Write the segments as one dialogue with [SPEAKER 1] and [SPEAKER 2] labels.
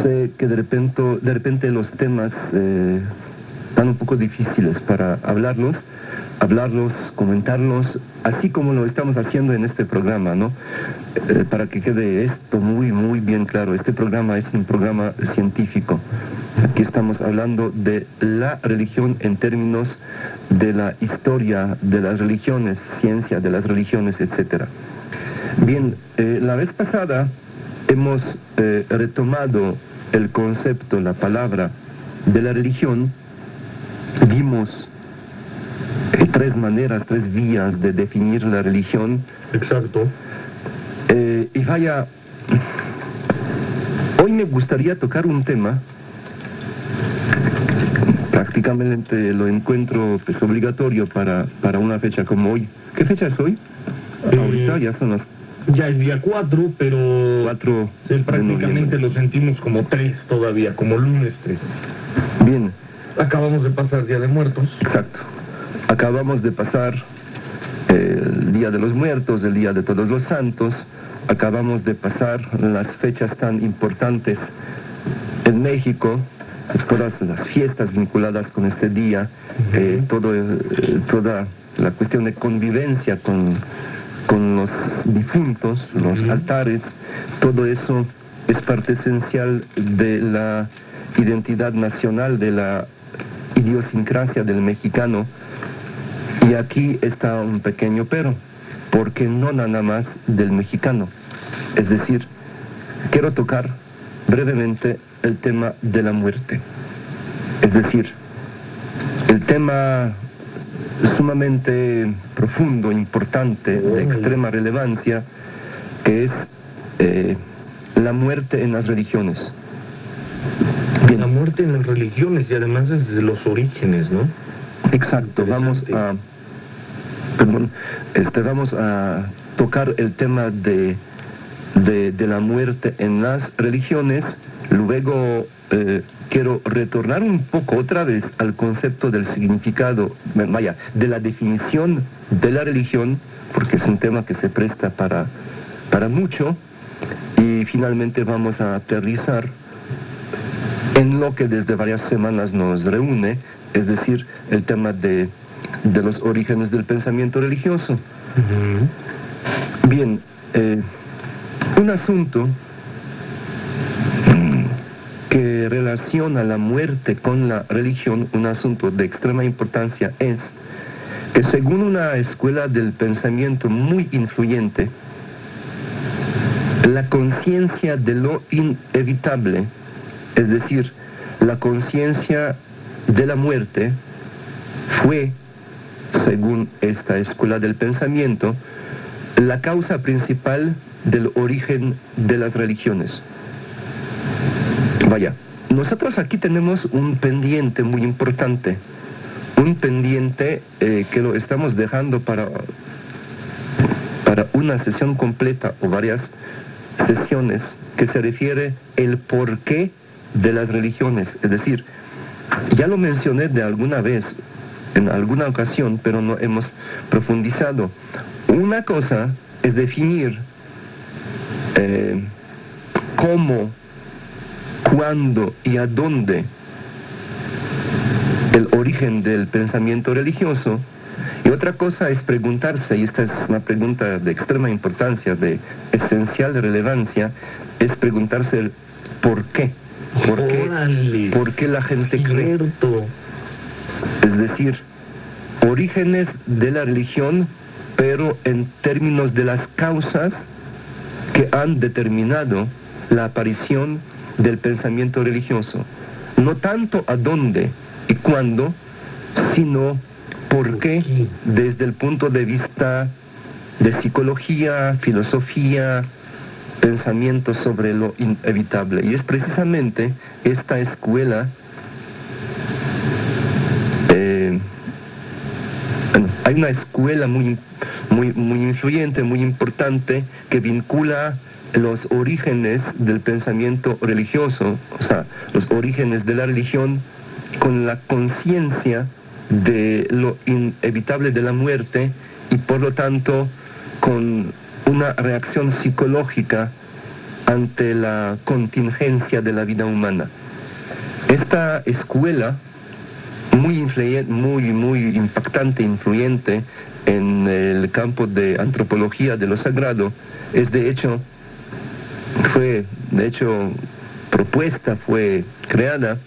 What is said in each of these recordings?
[SPEAKER 1] Sé que de repente los temas están un poco difíciles para hablarlos, comentarlos, así como lo estamos haciendo en este programa, ¿no? Para que quede esto muy, muy bien claro, este programa es un programa científico. Aquí estamos hablando de la religión en términos de la historia de las religiones, ciencia de las religiones, etc. Bien, la vez pasada hemos retomado el concepto, la palabra de la religión. Vimos tres maneras, tres vías de definir la religión.
[SPEAKER 2] Exacto.
[SPEAKER 1] Y vaya, hoy me gustaría tocar un tema, prácticamente lo encuentro pues, obligatorio para una fecha como hoy. ¿Qué fecha es hoy? Ahorita ya son las...
[SPEAKER 2] Ya es día 4, pero
[SPEAKER 1] 4
[SPEAKER 2] prácticamente lo sentimos como 3 todavía, como lunes 3.
[SPEAKER 1] Bien.
[SPEAKER 2] Acabamos de pasar Día de Muertos.
[SPEAKER 1] Exacto. Acabamos de pasar el Día de los Muertos, el Día de Todos los Santos. Acabamos de pasar las fechas tan importantes en México, todas las fiestas vinculadas con este día, toda la cuestión de convivencia con los difuntos, los altares, todo eso es parte esencial de la identidad nacional, de la idiosincrasia del mexicano. Y aquí está un pequeño pero, porque no nada más del mexicano. Es decir, quiero tocar brevemente el tema de la muerte. Es decir, el tema sumamente profundo, importante, de extrema relevancia, que es la muerte en las religiones.
[SPEAKER 2] Bien. La muerte en las religiones y además desde los orígenes, ¿no?
[SPEAKER 1] Exacto, vamos a tocar el tema de la muerte en las religiones. Luego quiero retornar un poco otra vez al concepto del significado, de la definición de la religión, porque es un tema que se presta para mucho, y finalmente vamos a aterrizar en lo que desde varias semanas nos reúne, es decir, el tema de los orígenes del pensamiento religioso. Bien, un asunto que relaciona la muerte con la religión, un asunto de extrema importancia, es que según una escuela del pensamiento muy influyente, la conciencia de lo inevitable, es decir, la conciencia de la muerte, fue, según esta escuela del pensamiento, la causa principal del origen de las religiones. Vaya, nosotros aquí tenemos un pendiente muy importante, un pendiente que lo estamos dejando para una sesión completa o varias sesiones, que se refiere el porqué de las religiones. Es decir, ya lo mencioné de alguna vez, en alguna ocasión, pero no hemos profundizado. Una cosa es definir cómo, cuándo y a dónde el origen del pensamiento religioso, y otra cosa es preguntarse, y esta es una pregunta de extrema importancia, de esencial relevancia, es preguntarse el por qué. ¿Por qué la gente cree? Es decir, orígenes de la religión, pero en términos de las causas que han determinado la aparición del pensamiento religioso. No tanto a dónde y cuándo, sino por qué desde el punto de vista de psicología, filosofía, pensamiento sobre lo inevitable. Y es precisamente esta escuela, hay una escuela muy influyente, muy importante, que vincula los orígenes del pensamiento religioso, o sea, los orígenes de la religión, con la conciencia de lo inevitable de la muerte, y por lo tanto con una reacción psicológica ante la contingencia de la vida humana. Esta escuela, muy impactante, influyente en el campo de antropología de lo sagrado, fue propuesta, fue creada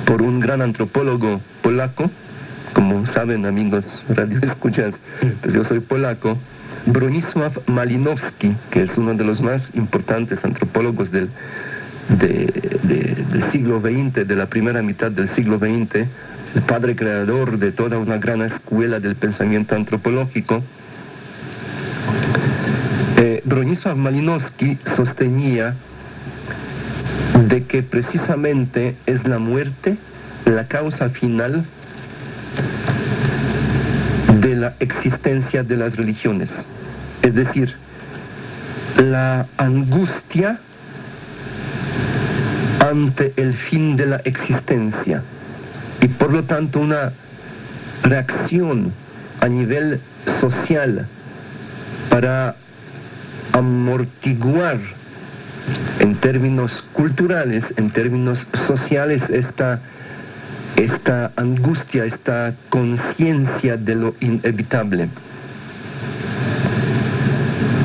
[SPEAKER 1] por un gran antropólogo polaco. Como saben, amigos radioescuchas, pues yo soy polaco, Bronisław Malinowski, que es uno de los más importantes antropólogos del siglo XX, de la primera mitad del siglo XX, el padre creador de toda una gran escuela del pensamiento antropológico. Bronisław Malinowski sostenía de que precisamente es la muerte la causa final de la existencia de las religiones. Es decir, la angustia ante el fin de la existencia y por lo tanto una reacción a nivel social para amortiguar en términos culturales, en términos sociales, esta angustia, esta conciencia de lo inevitable.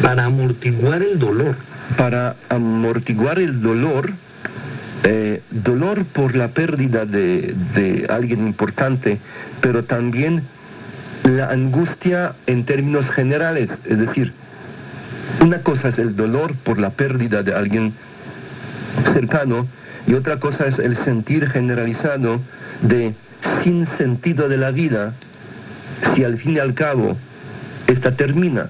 [SPEAKER 2] Para amortiguar el dolor.
[SPEAKER 1] Para amortiguar el dolor, dolor por la pérdida de alguien importante, pero también la angustia en términos generales, es decir, una cosa es el dolor por la pérdida de alguien cercano y otra cosa es el sentir generalizado de sin sentido de la vida si al fin y al cabo esta termina.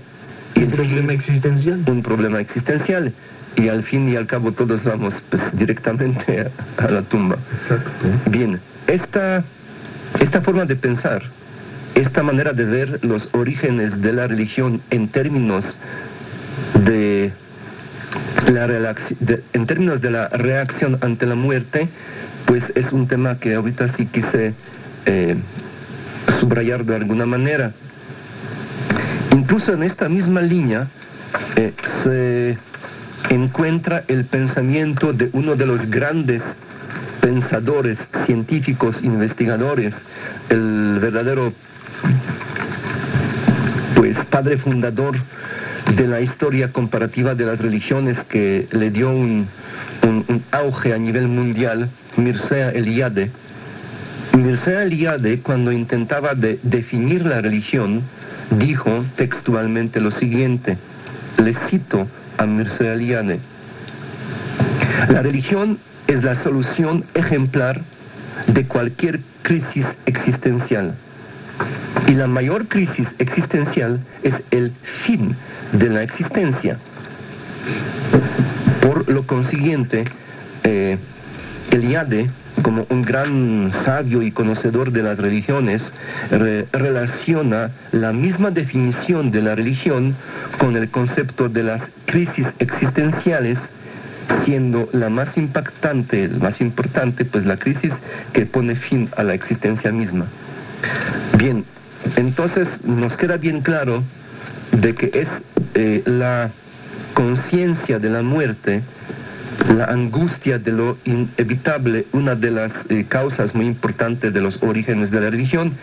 [SPEAKER 2] Un problema existencial.
[SPEAKER 1] Un problema existencial y al fin y al cabo todos vamos pues, directamente a la tumba.
[SPEAKER 2] Exacto.
[SPEAKER 1] Bien, esta forma de pensar, esta manera de ver los orígenes de la religión en términos de la reacción ante la muerte, pues es un tema que ahorita sí quise subrayar de alguna manera. Incluso en esta misma línea se encuentra el pensamiento de uno de los grandes pensadores, científicos, investigadores, el verdadero pues padre fundador de la historia comparativa de las religiones, que le dio un auge a nivel mundial, Mircea Eliade. Mircea Eliade, cuando intentaba definir la religión, dijo textualmente lo siguiente, le cito a Mircea Eliade: la religión es la solución ejemplar de cualquier crisis existencial. Y la mayor crisis existencial es el fin de la existencia. Por lo consiguiente, Eliade, como un gran sabio y conocedor de las religiones, relaciona la misma definición de la religión con el concepto de las crisis existenciales, siendo la más impactante, más importante, pues la crisis que pone fin a la existencia misma. Bien, entonces nos queda bien claro de que es la conciencia de la muerte, la angustia de lo inevitable, una de las causas muy importantes de los orígenes de la religión.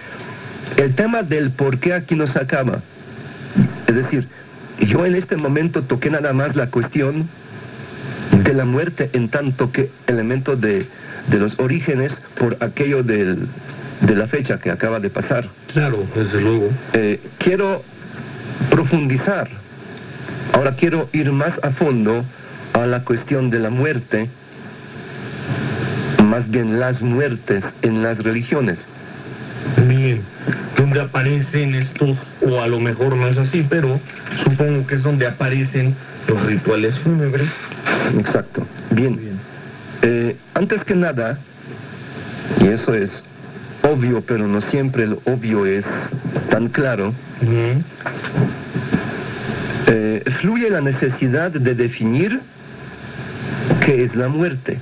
[SPEAKER 1] El tema del por qué aquí nos acaba, es decir, yo en este momento toqué nada más la cuestión de la muerte en tanto que elemento de los orígenes por aquello de la fecha que acaba de pasar.
[SPEAKER 2] Claro, desde luego.
[SPEAKER 1] Quiero profundizar, ahora quiero ir más a fondo a la cuestión de la muerte, más bien las muertes en las religiones.
[SPEAKER 2] Bien, donde aparecen estos, o a lo mejor no es así, pero supongo que es donde aparecen los rituales fúnebres.
[SPEAKER 1] Exacto. Bien. Antes que nada, y eso es obvio, pero no siempre el obvio es tan claro, fluye la necesidad de definir qué es la muerte.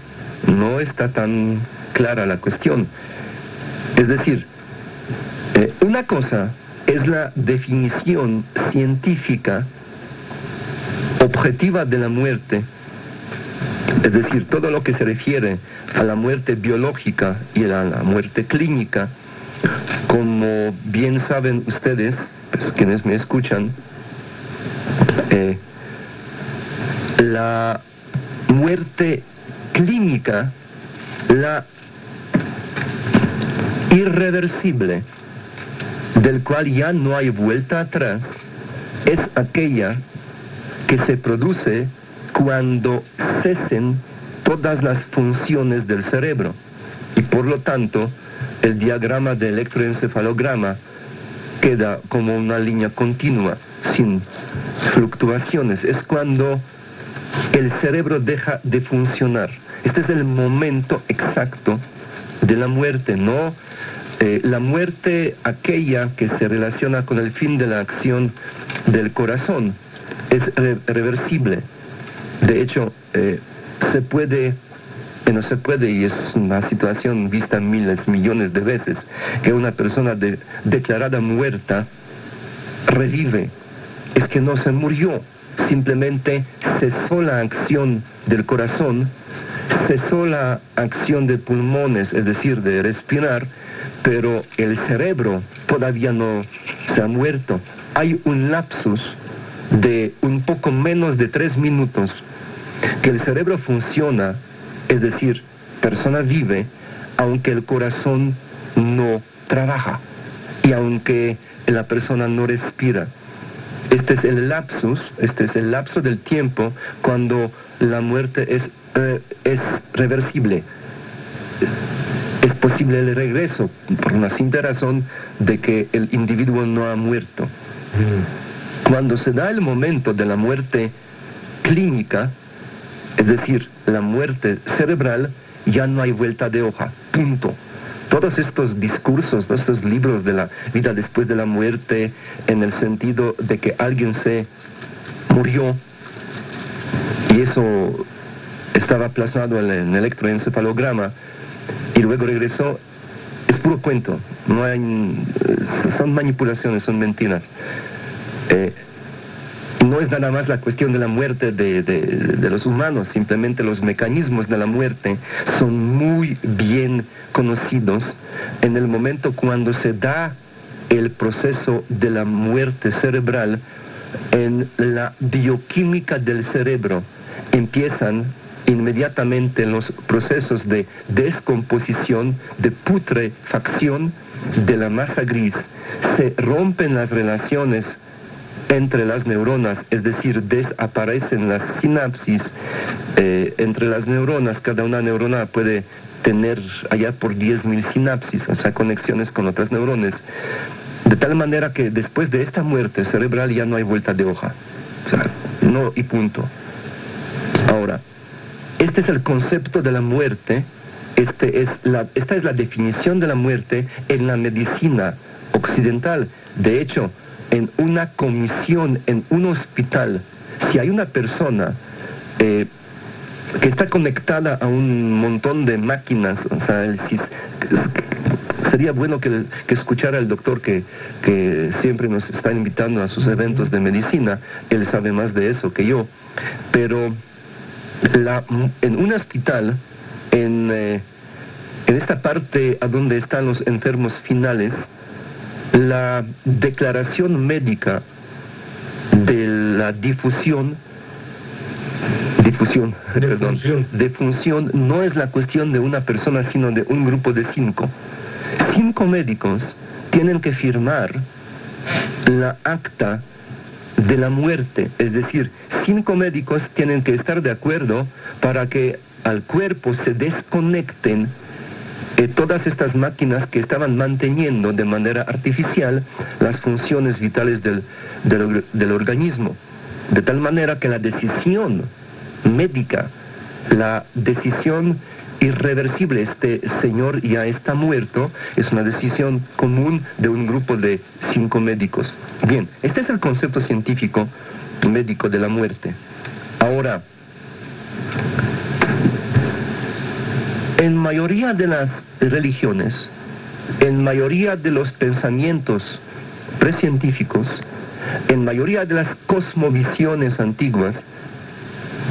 [SPEAKER 1] No está tan clara la cuestión. Es decir, una cosa es la definición científica objetiva de la muerte Es decir, todo lo que se refiere a la muerte biológica y a la muerte clínica, como bien saben ustedes, pues, quienes me escuchan, la muerte clínica, la irreversible, del cual ya no hay vuelta atrás, es aquella que se produce cuando cesen todas las funciones del cerebro. Y por lo tanto, el diagrama de electroencefalograma queda como una línea continua, sin fluctuaciones. Es cuando el cerebro deja de funcionar. Este es el momento exacto de la muerte, no la muerte aquella que se relaciona con el fin de la acción del corazón. Es reversible. De hecho, no se puede, y es una situación vista miles, millones de veces, que una persona declarada muerta revive. Es que no se murió, simplemente cesó la acción del corazón, cesó la acción de pulmones, es decir, de respirar, pero el cerebro todavía no se ha muerto. Hay un lapsus de un poco menos de 3 minutos que el cerebro funciona, es decir, persona vive, aunque el corazón no trabaja y aunque la persona no respira. Este es el lapso del tiempo cuando la muerte es reversible. Es posible el regreso por una simple razón de que el individuo no ha muerto. Cuando se da el momento de la muerte clínica, es decir, la muerte cerebral, ya no hay vuelta de hoja, punto. Todos estos discursos, todos estos libros de la vida después de la muerte, en el sentido de que alguien se murió, y eso estaba plasmado en el electroencefalograma, y luego regresó, es puro cuento. No hay, son manipulaciones, son mentiras. No es nada más la cuestión de la muerte de los humanos, simplemente los mecanismos de la muerte son muy bien conocidos en el momento cuando se da el proceso de la muerte cerebral. En la bioquímica del cerebro empiezan inmediatamente los procesos de descomposición, de putrefacción de la masa gris. Se rompen las relaciones entre las neuronas, es decir, desaparecen las sinapsis entre las neuronas. Cada una neurona puede tener allá por 10.000 sinapsis, o sea, conexiones con otras neuronas, de tal manera que después de esta muerte cerebral ya no hay vuelta de hoja. O sea, no y punto. Ahora, este es el concepto de la muerte, esta es la definición de la muerte en la medicina occidental. De hecho, en una comisión, en un hospital, si hay una persona que está conectada a un montón de máquinas, o sea, sería bueno que escuchara al doctor que siempre nos está invitando a sus eventos de medicina. Él sabe más de eso que yo, pero en un hospital, en esta parte a donde están los enfermos finales, la declaración médica de la defunción no es la cuestión de una persona, sino de un grupo de 5. 5 médicos tienen que firmar la acta de la muerte, es decir, 5 médicos tienen que estar de acuerdo para que al cuerpo se desconecten todas estas máquinas que estaban manteniendo de manera artificial las funciones vitales del organismo. De tal manera que la decisión médica, la decisión irreversible, este señor ya está muerto, es una decisión común de un grupo de 5 médicos. Bien, este es el concepto científico médico de la muerte. Ahora, en mayoría de las religiones, en mayoría de los pensamientos precientíficos, en mayoría de las cosmovisiones antiguas,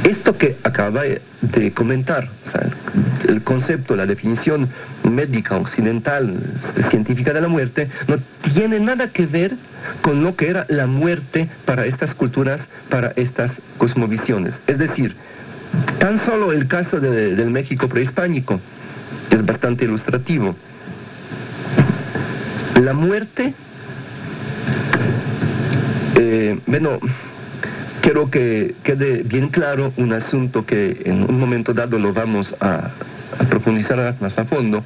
[SPEAKER 1] Esto que acaba de comentar, o sea, el concepto, la definición médica occidental, científica de la muerte, no tiene nada que ver con lo que era la muerte para estas culturas, para estas cosmovisiones. Es decir, tan solo el caso del México prehispánico es bastante ilustrativo. La muerte, bueno, quiero que quede bien claro un asunto que en un momento dado lo vamos a profundizar más a fondo.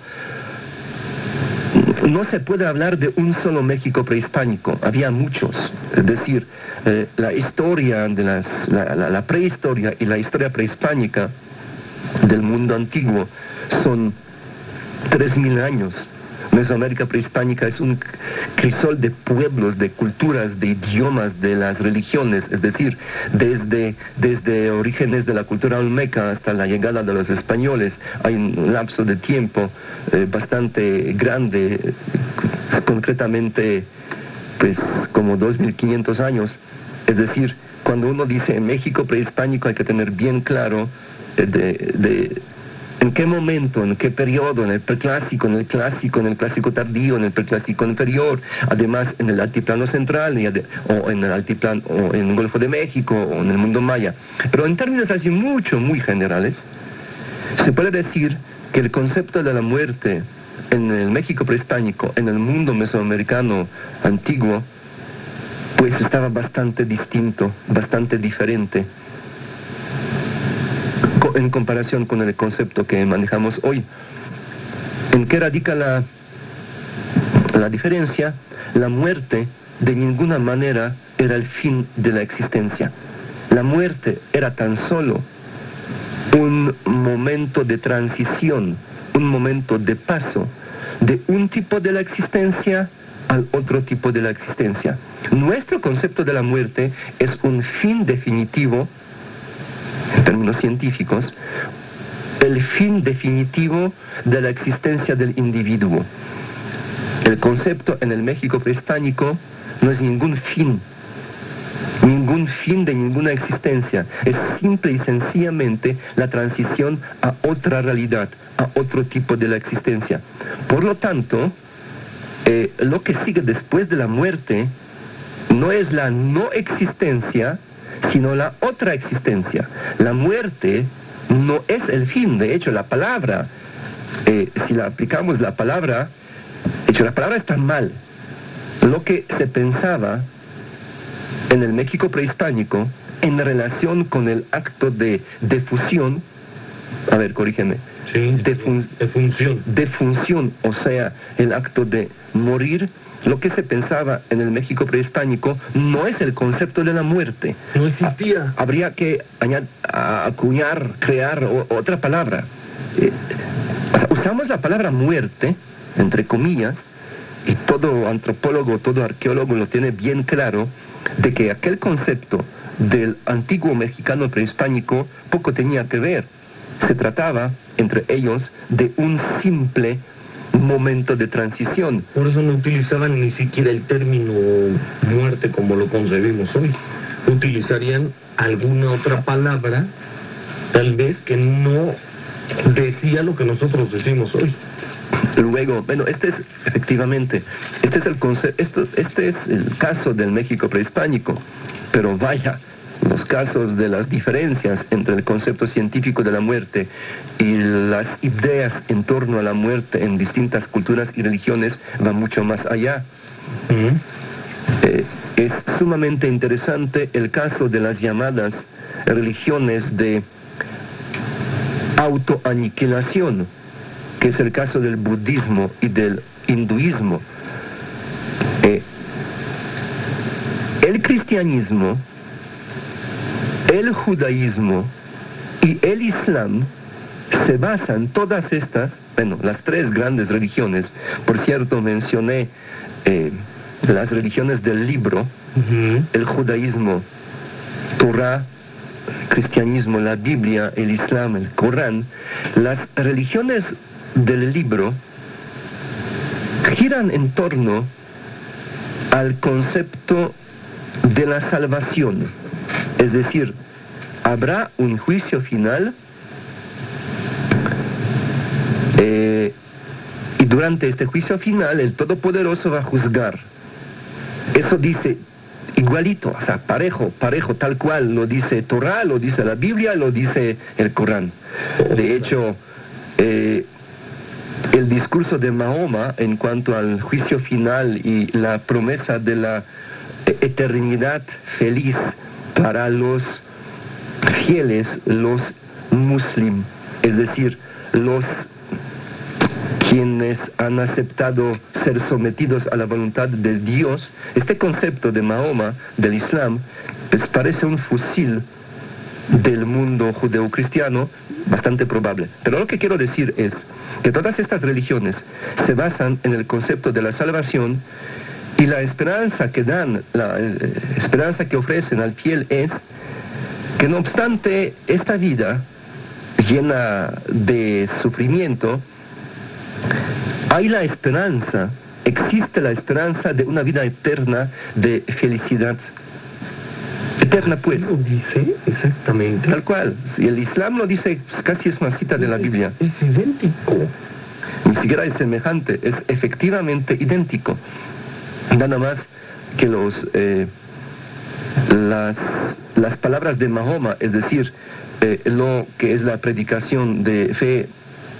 [SPEAKER 1] No se puede hablar de un solo México prehispánico, había muchos. Es decir, la historia de la prehistoria y la historia prehispánica del mundo antiguo son 3.000 años. Mesoamérica prehispánica es un crisol de pueblos, de culturas, de idiomas, de las religiones, es decir, desde orígenes de la cultura olmeca hasta la llegada de los españoles, hay un lapso de tiempo bastante grande, concretamente pues como 2.500 años, es decir, cuando uno dice México prehispánico hay que tener bien claro en qué momento, en qué periodo, en el preclásico, en el clásico tardío, en el preclásico inferior, además en el altiplano central, o en el altiplano, o en el Golfo de México, o en el mundo maya. Pero en términos así muy generales, se puede decir que el concepto de la muerte en el México prehispánico, en el mundo mesoamericano antiguo, pues estaba bastante distinto, bastante diferente en comparación con el concepto que manejamos hoy. ¿En qué radica la diferencia? La muerte de ninguna manera era el fin de la existencia. La muerte era tan solo un momento de transición, un momento de paso de un tipo de la existencia al otro tipo de la existencia. Nuestro concepto de la muerte es un fin definitivo, en términos científicos, el fin definitivo de la existencia del individuo. El concepto en el México prehispánico no es ningún fin de ninguna existencia, es simple y sencillamente la transición a otra realidad, a otro tipo de la existencia. Por lo tanto, lo que sigue después de la muerte no es la no existencia, sino la otra existencia. La muerte no es el fin. De hecho, la palabra, si la aplicamos la palabra, de hecho la palabra está mal. Lo que se pensaba en el México prehispánico en relación con el acto de defusión, a ver, corrígeme.
[SPEAKER 2] Sí, defunción.
[SPEAKER 1] Defunción, o sea, el acto de morir. Lo que se pensaba en el México prehispánico no es el concepto de la muerte.
[SPEAKER 2] No existía.
[SPEAKER 1] Habría que acuñar, crear otra palabra. O sea, usamos la palabra muerte, entre comillas, y todo antropólogo, todo arqueólogo lo tiene bien claro, de que aquel concepto del antiguo mexicano prehispánico poco tenía que ver. Se trataba, entre ellos, de un simple momento de transición.
[SPEAKER 2] Por eso no utilizaban ni siquiera el término muerte como lo concebimos hoy. Utilizarían alguna otra palabra, tal vez que no decía lo que nosotros decimos hoy.
[SPEAKER 1] Luego, bueno, efectivamente, este es el caso del México prehispánico, pero vaya, los casos de las diferencias entre el concepto científico de la muerte y las ideas en torno a la muerte en distintas culturas y religiones van mucho más allá. Es sumamente interesante el caso de las llamadas religiones de autoaniquilación, que es el caso del budismo y del hinduismo. El cristianismo, el judaísmo y el islam se basan, todas estas, bueno, las tres grandes religiones, por cierto mencioné las religiones del libro, el judaísmo, Torah, el cristianismo, la Biblia, el islam, el Corán. Las religiones del libro giran en torno al concepto de la salvación. Es decir, habrá un juicio final y durante este juicio final el Todopoderoso va a juzgar. Eso dice igualito, o sea, parejo, tal cual, lo dice Torah, lo dice la Biblia, lo dice el Corán. De hecho, el discurso de Mahoma en cuanto al juicio final y la promesa de la eternidad feliz para los fieles, los muslim, es decir, los quienes han aceptado ser sometidos a la voluntad de Dios, este concepto de Mahoma, del Islam, pues parece un fusil del mundo judeocristiano bastante probable. Pero lo que quiero decir es que todas estas religiones se basan en el concepto de la salvación y la esperanza que dan, la esperanza que ofrecen al fiel es que no obstante esta vida llena de sufrimiento, hay la esperanza, existe la esperanza de una vida eterna de felicidad. Eterna, pues.
[SPEAKER 2] ¿Lo dice exactamente?
[SPEAKER 1] Tal cual. Si el Islam lo dice, casi es una cita de la Biblia.
[SPEAKER 2] Es idéntico.
[SPEAKER 1] Ni siquiera es semejante, es efectivamente idéntico. Nada más que las palabras de Mahoma, es decir, lo que es la predicación de fe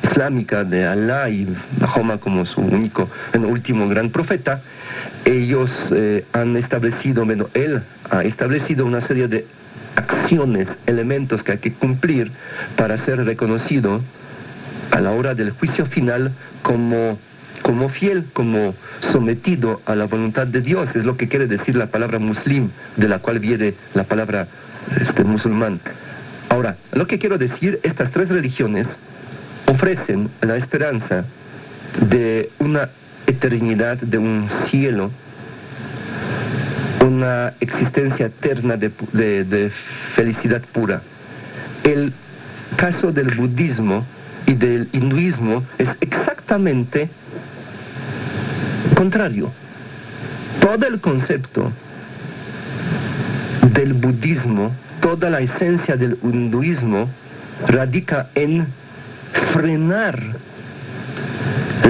[SPEAKER 1] islámica de Alá y Mahoma como su último gran profeta, ellos han establecido, bueno, él ha establecido una serie de acciones, elementos que hay que cumplir para ser reconocido a la hora del juicio final como fiel, como sometido a la voluntad de Dios. Es lo que quiere decir la palabra muslim, de la cual viene la palabra musulmán. Ahora, lo que quiero decir, estas tres religiones ofrecen la esperanza de una eternidad, de un cielo, una existencia eterna de felicidad pura. El caso del budismo y del hinduismo es exactamente contrario. Todo el concepto del budismo, toda la esencia del hinduismo radica en frenar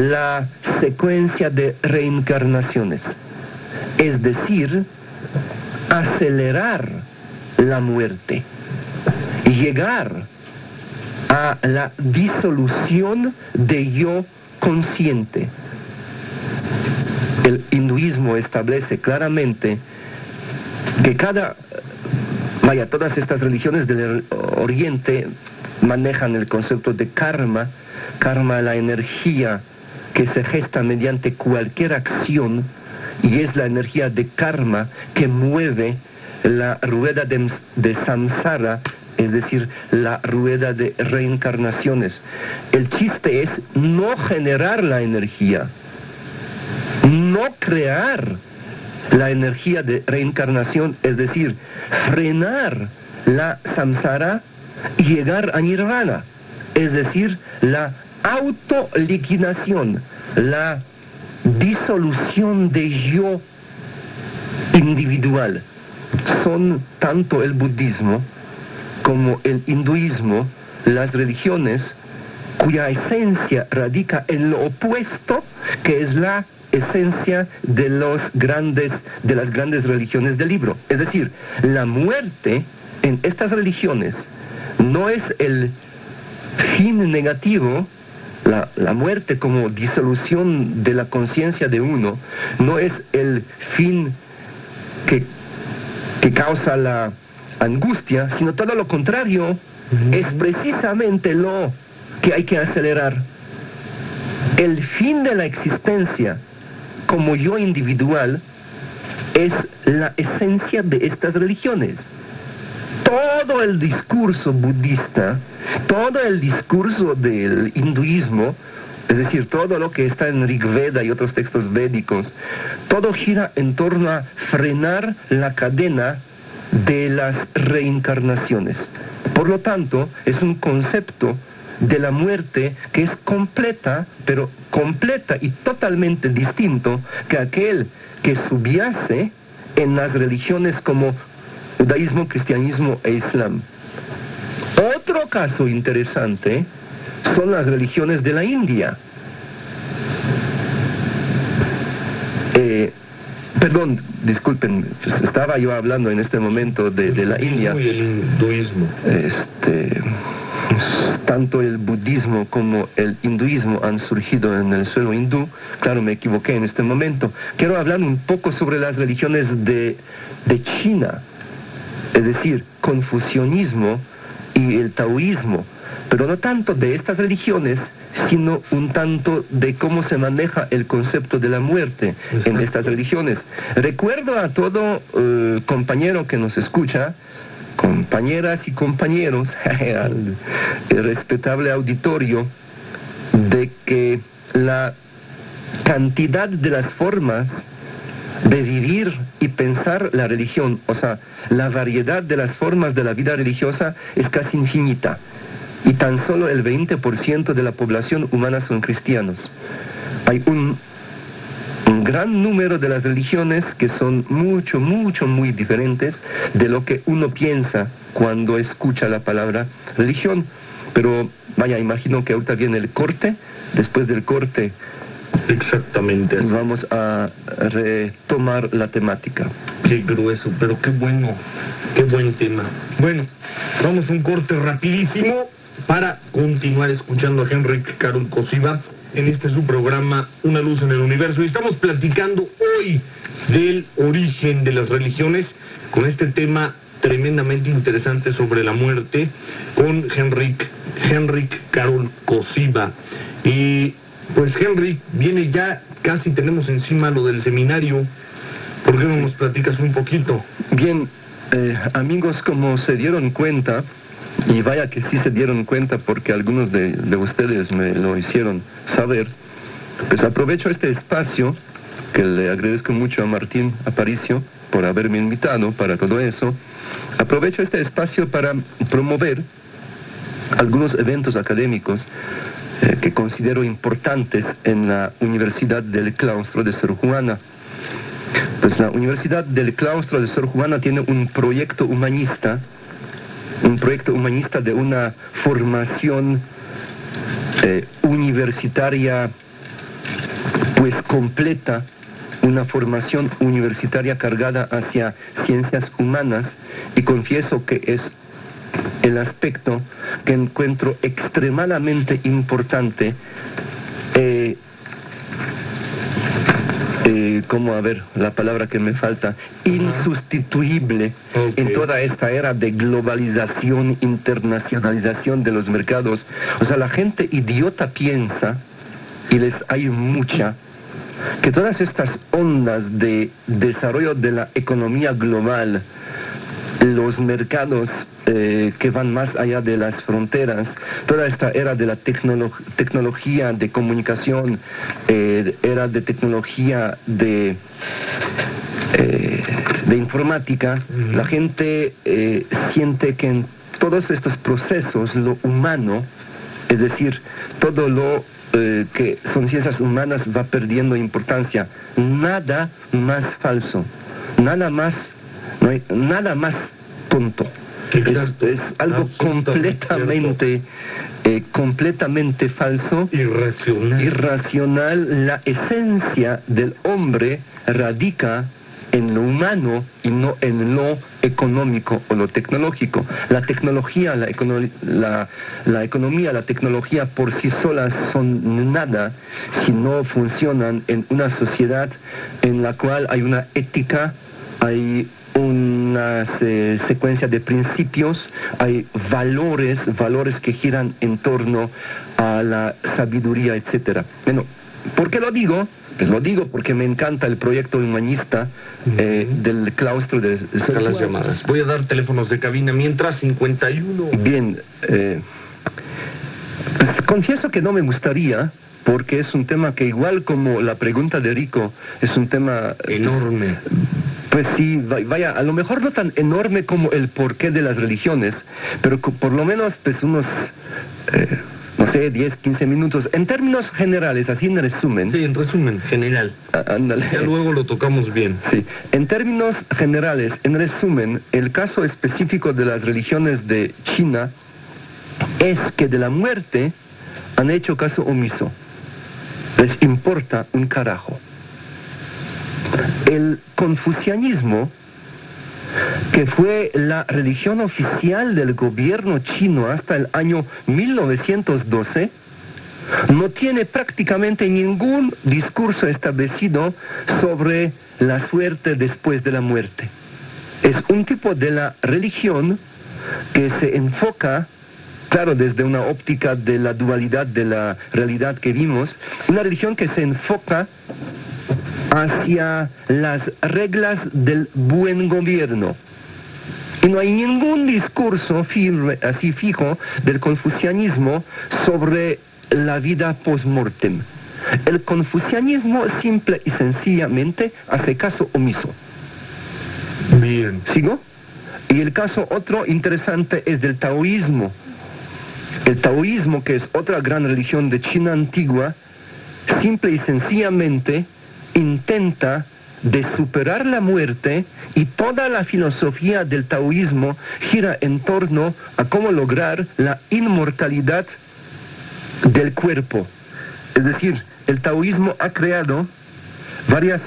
[SPEAKER 1] la secuencia de reencarnaciones, es decir, acelerar la muerte y llegar a la disolución de yo consciente. El hinduismo establece claramente que todas estas religiones del Oriente manejan el concepto de karma, la energía que se gesta mediante cualquier acción, y es la energía de karma que mueve la rueda de samsara, es decir, la rueda de reencarnaciones. El chiste es no generar la energía, no crear la energía de reencarnación, es decir, frenar la samsara y llegar a nirvana, es decir, la autoliquidación, la disolución de yo individual. Son tanto el budismo como el hinduismo las religiones cuya esencia radica en lo opuesto, que es la esencia de las grandes religiones del libro. Es decir, la muerte en estas religiones no es el fin negativo. La muerte como disolución de la conciencia de uno no es el fin que causa la angustia, sino todo lo contrario, es precisamente lo que hay que acelerar. El fin de la existencia como yo individual es la esencia de estas religiones. Todo el discurso budista, todo el discurso del hinduismo, es decir, todo lo que está en Rig Veda y otros textos védicos, todo gira en torno a frenar la cadena de las reencarnaciones. Por lo tanto, es un concepto de la muerte que es completa, pero completa y totalmente distinto que aquel que subyace en las religiones como judaísmo, cristianismo e islam. Otro caso interesante son las religiones de la India. Perdón, disculpen, estaba yo hablando en este momento de la India.
[SPEAKER 2] Y el hinduismo.
[SPEAKER 1] Tanto el budismo como el hinduismo han surgido en el suelo hindú. Claro, me equivoqué en este momento. Quiero hablar un poco sobre las religiones de China, es decir, confucianismo y el taoísmo, pero no tanto de estas religiones, sino un tanto de cómo se maneja el concepto de la muerte en estas religiones. Recuerdo a todo compañero que nos escucha, compañeras y compañeros, al respetable auditorio, de que la cantidad de las formas de vivir y pensar la religión, o sea, la variedad de las formas de la vida religiosa es casi infinita. Y tan solo el 20% de la población humana son cristianos. Hay un gran número de las religiones que son muy diferentes de lo que uno piensa cuando escucha la palabra religión. Pero vaya, imagino que ahorita viene el corte. Después del corte,
[SPEAKER 2] exactamente,
[SPEAKER 1] vamos a retomar la temática.
[SPEAKER 2] Qué grueso, pero qué bueno, qué buen tema. Bueno, vamos a un corte rapidísimo para continuar escuchando a Henrik Karol Kosiba en este su programa Una Luz en el Universo. Y estamos platicando hoy del origen de las religiones con este tema tremendamente interesante sobre la muerte con Henrik Karol Kosiba. Y pues Henrik, viene ya, casi tenemos encima lo del seminario. ¿Por qué no nos platicas un poquito?
[SPEAKER 1] Bien, amigos, como se dieron cuenta, y vaya que sí se dieron cuenta porque algunos de ustedes me lo hicieron saber, pues aprovecho este espacio, que le agradezco mucho a Martín Aparicio por haberme invitado para todo eso. Aprovecho este espacio para promover algunos eventos académicos que considero importantes en la Universidad del Claustro de Sor Juana. Pues la Universidad del Claustro de Sor Juana tiene un proyecto humanista de una formación universitaria pues completa, una formación universitaria cargada hacia ciencias humanas, y confieso que es el aspecto que encuentro extremadamente importante, como, a ver, la palabra que me falta, insustituible en toda esta era de globalización, internacionalización de los mercados. O sea, la gente idiota piensa, y les hay mucha, que todas estas ondas de desarrollo de la economía global, los mercados que van más allá de las fronteras, toda esta era de la tecnología de comunicación, era de tecnología de informática, la gente siente que en todos estos procesos lo humano, es decir, todo lo que son ciencias humanas, va perdiendo importancia. Nada más falso, nada más, no hay nada más tonto. Es algo completamente falso, irracional. La esencia del hombre radica en lo humano y no en lo económico o lo tecnológico. La tecnología, la economía, la tecnología por sí solas son nada si no funcionan en una sociedad en la cual hay una ética, hay una secuencia de principios, hay valores que giran en torno a la sabiduría, etc. Bueno, ¿por qué lo digo? Pues lo digo porque me encanta el proyecto humanista del claustro de Sor
[SPEAKER 2] Juana. Las llamadas. Voy a dar teléfonos de cabina mientras 51.
[SPEAKER 1] Bien, pues confieso que no me gustaría, porque es un tema que, igual como la pregunta de Rico, es un tema
[SPEAKER 2] enorme.
[SPEAKER 1] Pues sí, vaya, a lo mejor no tan enorme como el porqué de las religiones, pero por lo menos pues unos, no sé, 10, 15 minutos, en términos generales, así en resumen.
[SPEAKER 2] Sí, en resumen, general.
[SPEAKER 1] Ándale.
[SPEAKER 2] Ya luego lo tocamos bien.
[SPEAKER 1] Sí, en términos generales, en resumen, el caso específico de las religiones de China es que de la muerte han hecho caso omiso. Les importa un carajo. El confucianismo, que fue la religión oficial del gobierno chino hasta el año 1912, no tiene prácticamente ningún discurso establecido sobre la suerte después de la muerte. Es un tipo de la religión que se enfoca, claro, desde una óptica de la dualidad de la realidad que vimos, una religión que se enfoca hacia las reglas del buen gobierno. Y no hay ningún discurso firme, así fijo del confucianismo sobre la vida post-mortem. El confucianismo simple y sencillamente hace caso omiso.
[SPEAKER 2] Bien.
[SPEAKER 1] ¿Sigo? Y el caso otro interesante es del taoísmo. El taoísmo, que es otra gran religión de China antigua, simple y sencillamente intenta de superar la muerte, y toda la filosofía del taoísmo gira en torno a cómo lograr la inmortalidad del cuerpo. Es decir, el taoísmo ha creado varias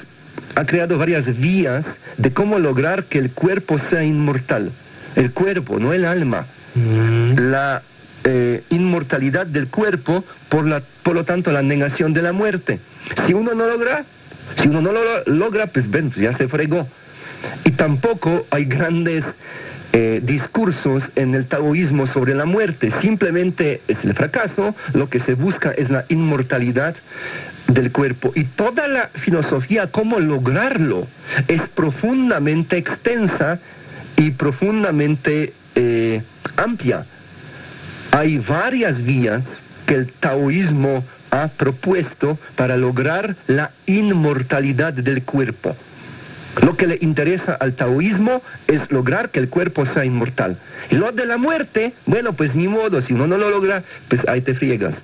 [SPEAKER 1] vías de cómo lograr que el cuerpo sea inmortal. El cuerpo, no el alma. La inmortalidad del cuerpo, por lo tanto la negación de la muerte. Si uno no lo logra, pues ya se fregó. Y tampoco hay grandes discursos en el taoísmo sobre la muerte. Simplemente es el fracaso, lo que se busca es la inmortalidad del cuerpo. Y toda la filosofía, cómo lograrlo, es profundamente extensa y profundamente amplia. Hay varias vías que el taoísmo ha propuesto para lograr la inmortalidad del cuerpo. Lo que le interesa al taoísmo es lograr que el cuerpo sea inmortal. Y lo de la muerte, bueno, pues ni modo, si uno no lo logra, pues ahí te friegas.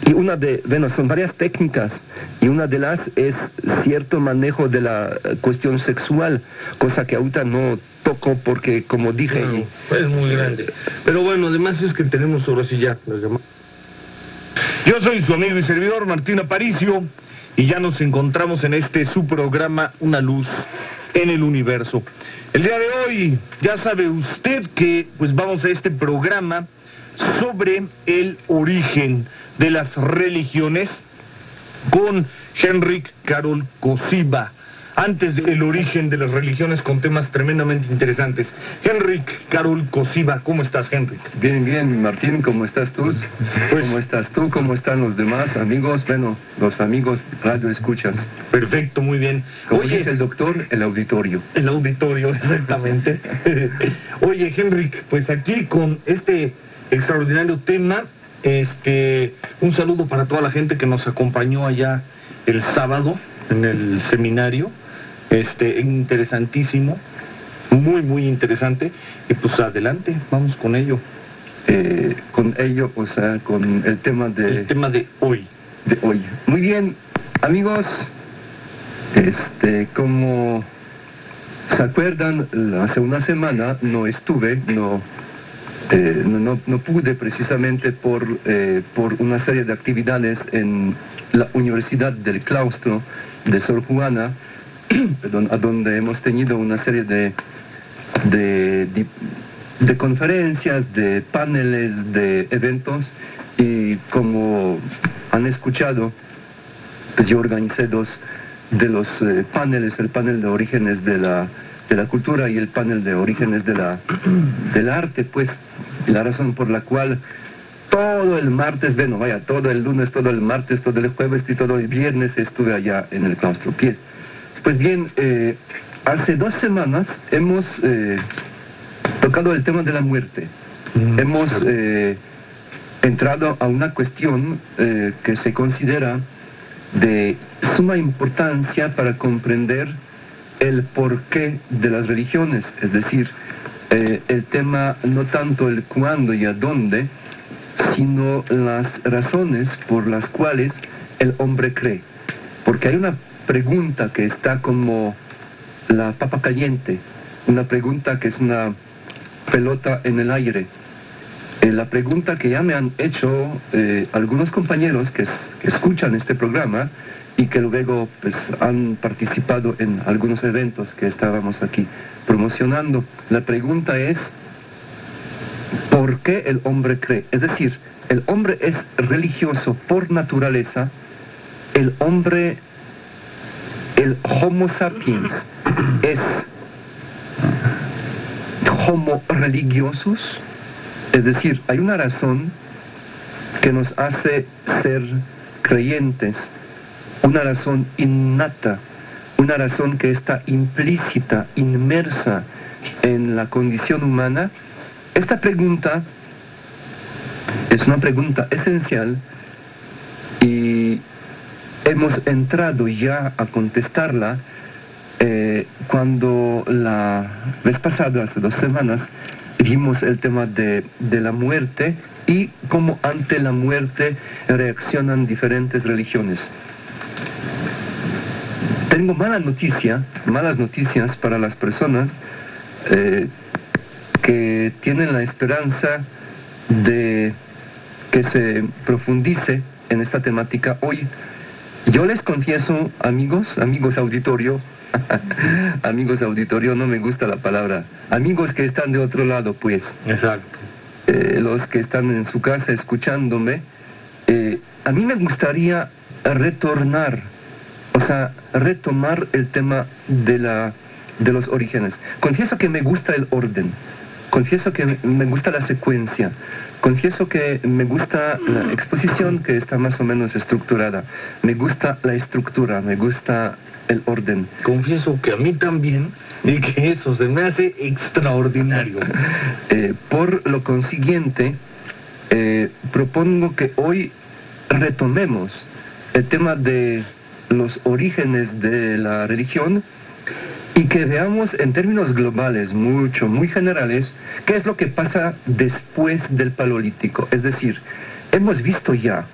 [SPEAKER 1] Y son varias técnicas, y una de las es cierto manejo de la cuestión sexual, cosa que ahorita no toco porque, como dije...
[SPEAKER 2] No, es muy grande. Pero bueno, además es que tenemos ahora sí ya... Yo soy su amigo y servidor Martín Aparicio, y ya nos encontramos en su programa Una Luz en el Universo. El día de hoy, ya sabe usted que pues vamos a este programa sobre el origen de las religiones con Henrik Carol Kosiba. Antes del origen de las religiones, con temas tremendamente interesantes. Henrik Carol Kosiba, ¿cómo estás, Henrik?
[SPEAKER 1] Bien, bien, Martín, ¿cómo estás tú? Pues, ¿cómo estás tú? ¿Cómo están los demás amigos? Bueno, los amigos radio escuchas.
[SPEAKER 2] Perfecto, muy bien.
[SPEAKER 1] Como dice el doctor, el auditorio.
[SPEAKER 2] El auditorio, exactamente. Oye, Henrik, pues aquí con este extraordinario tema, un saludo para toda la gente que nos acompañó allá el sábado en el seminario. Interesantísimo, muy, muy interesante. Y pues adelante, vamos con ello.
[SPEAKER 1] O sea, con el tema de...
[SPEAKER 2] El tema de hoy.
[SPEAKER 1] De hoy. Muy bien, amigos, como se acuerdan, hace una semana no estuve, no pude precisamente por una serie de actividades en la Universidad del Claustro de Sor Juana, a donde hemos tenido una serie de conferencias, de paneles, de eventos, y como han escuchado, pues yo organicé dos de los paneles, el panel de orígenes de la cultura y el panel de orígenes del arte, pues, y la razón por la cual todo el martes, todo el lunes, todo el martes, todo el jueves y todo el viernes estuve allá en el Claustro Pie. Pues bien, hace 2 semanas hemos tocado el tema de la muerte. Hemos entrado a una cuestión que se considera de suma importancia para comprender el porqué de las religiones, es decir, el tema no tanto el cuándo y a dónde, sino las razones por las cuales el hombre cree. Porque hay una pregunta que está como la papa caliente, una pregunta que es una pelota en el aire. La pregunta que ya me han hecho algunos compañeros que escuchan este programa y que luego pues, han participado en algunos eventos que estábamos aquí promocionando. La pregunta es, ¿por qué el hombre cree? Es decir, el hombre es religioso por naturaleza, el hombre, el Homo sapiens, es Homo religiosus. Es decir, hay una razón que nos hace ser creyentes, una razón innata, una razón que está implícita, inmersa en la condición humana. Esta pregunta es una pregunta esencial y hemos entrado ya a contestarla cuando la vez pasada, hace 2 semanas, vimos el tema de la muerte y cómo ante la muerte reaccionan diferentes religiones. Tengo malas noticias para las personas que tienen la esperanza de que se profundice en esta temática hoy. Yo les confieso, amigos auditorio, amigos auditorio, no me gusta la palabra, amigos que están de otro lado, pues.
[SPEAKER 2] Exacto.
[SPEAKER 1] Los que están en su casa escuchándome, a mí me gustaría retomar el tema de los orígenes. Confieso que me gusta el orden, confieso que me gusta la secuencia, confieso que me gusta la exposición que está más o menos estructurada, me gusta la estructura, me gusta el orden.
[SPEAKER 2] Confieso que a mí también, y que eso se me hace extraordinario.
[SPEAKER 1] Por lo consiguiente, propongo que hoy retomemos el tema de los orígenes de la religión y que veamos en términos globales, muy generales, qué es lo que pasa después del Paleolítico. Es decir, hemos visto ya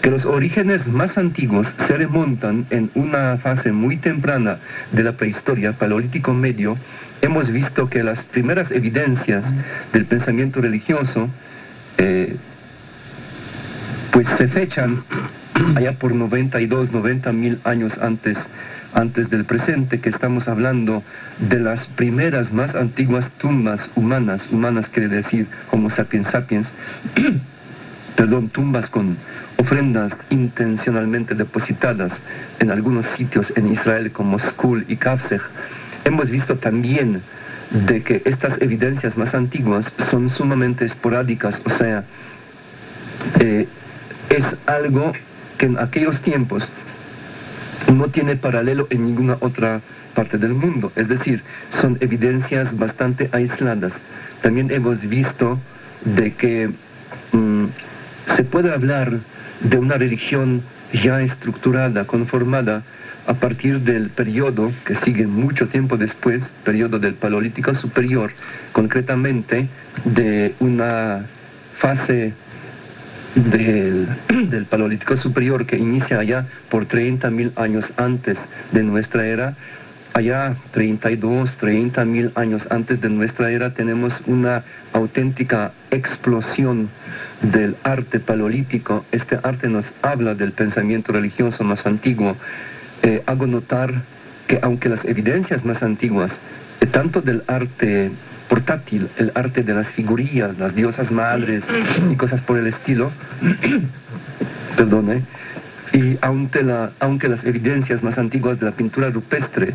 [SPEAKER 1] que los orígenes más antiguos se remontan en una fase muy temprana de la prehistoria, Paleolítico Medio. Hemos visto que las primeras evidencias del pensamiento religioso pues se fechan allá por 90.000 años antes del presente, que estamos hablando de las primeras más antiguas tumbas humanas quiere decir Homo sapiens sapiens, tumbas con ofrendas intencionalmente depositadas en algunos sitios en Israel como Skul y Kafsech. Hemos visto también de que estas evidencias más antiguas son sumamente esporádicas, o sea, es algo que en aquellos tiempos no tiene paralelo en ninguna otra parte del mundo, es decir, son evidencias bastante aisladas. También hemos visto de que se puede hablar de una religión ya estructurada, conformada, a partir del periodo que sigue mucho tiempo después, periodo del Paleolítico Superior, concretamente de una fase del Paleolítico Superior que inicia allá por 30.000 años antes de nuestra era. Allá 30.000 años antes de nuestra era tenemos una auténtica explosión del arte paleolítico. Este arte nos habla del pensamiento religioso más antiguo. Hago notar que aunque las evidencias más antiguas, tanto del arte portátil, el arte de las figurillas, las diosas madres y cosas por el estilo, y aunque las evidencias más antiguas de la pintura rupestre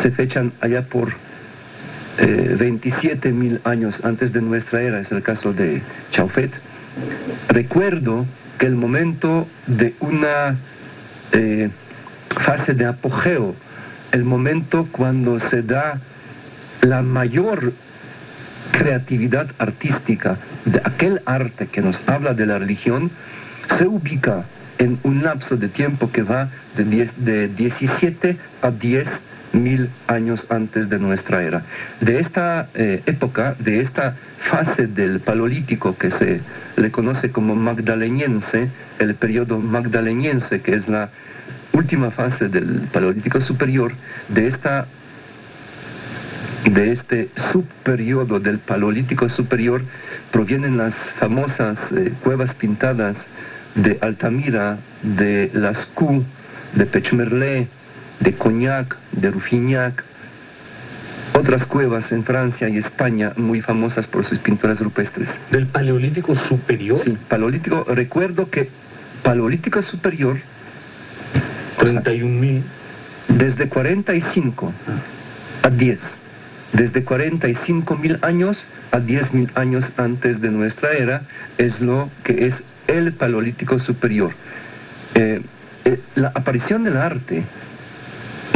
[SPEAKER 1] se fechan allá por 27.000 años antes de nuestra era, es el caso de Chauvet, recuerdo que el momento de una fase de apogeo, el momento cuando se da la mayor creatividad artística de aquel arte que nos habla de la religión, se ubica en un lapso de tiempo que va de 17 a 10.000 años antes de nuestra era. De esta época, de esta fase del Paleolítico que se le conoce como magdaleniense, el periodo magdaleniense, que es la última fase del Paleolítico Superior, de este subperiodo del Paleolítico Superior, provienen las famosas cuevas pintadas de Altamira, de Lascaux, de Pechmerle, de Cognac, de Ruffignac, otras cuevas en Francia y España muy famosas por sus pinturas rupestres.
[SPEAKER 2] ¿Del Paleolítico superior?
[SPEAKER 1] Sí, Paleolítico, recuerdo que Paleolítico superior...
[SPEAKER 2] 31.000.
[SPEAKER 1] Desde 45 a 10, desde 45.000 años a 10.000 años antes de nuestra era, es lo que es el Paleolítico superior. La aparición del arte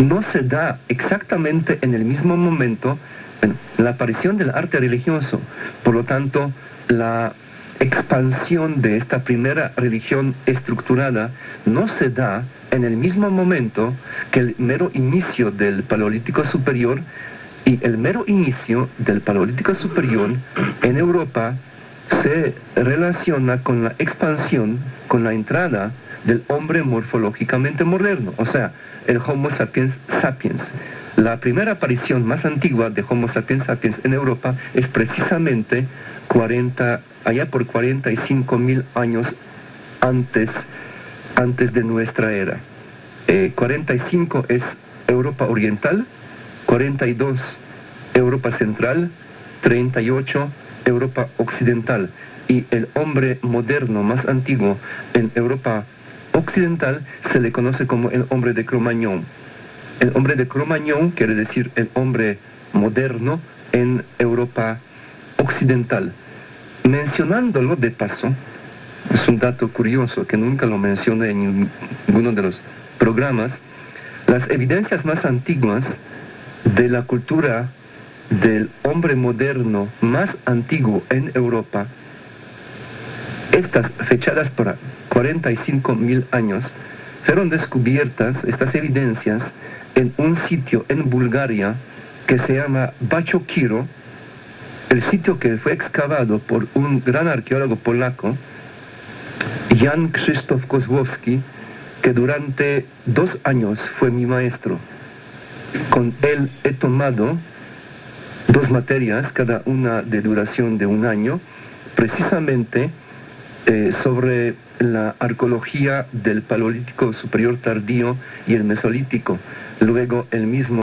[SPEAKER 1] no se da exactamente en el mismo momento, la aparición del arte religioso, por lo tanto, la expansión de esta primera religión estructurada no se da en el mismo momento que el mero inicio del Paleolítico superior, y el mero inicio del Paleolítico superior en Europa se relaciona con la expansión, con la entrada del hombre morfológicamente moderno, o sea, el Homo sapiens sapiens. La primera aparición más antigua de Homo sapiens sapiens en Europa es precisamente allá por 45.000 años antes de nuestra era. 45 es Europa Oriental, 42 Europa Central, 38 Europa Occidental. Y el hombre moderno más antiguo en Europa Occidental se le conoce como el hombre de Cro-Magnon. El hombre de Cro-Magnon quiere decir el hombre moderno en Europa Occidental. Mencionándolo de paso, es un dato curioso que nunca lo mencioné en ninguno de los programas, las evidencias más antiguas de la cultura del hombre moderno más antiguo en Europa, estas fechadas para 45.000 años, fueron descubiertas, estas evidencias, en un sitio en Bulgaria que se llama Bachokiro, el sitio que fue excavado por un gran arqueólogo polaco, Jan Krzysztof Kozłowski, que durante 2 años fue mi maestro. Con él he tomado 2 materias, cada una de duración de 1 año, precisamente sobre la arqueología del Paleolítico superior tardío y el Mesolítico. Luego el mismo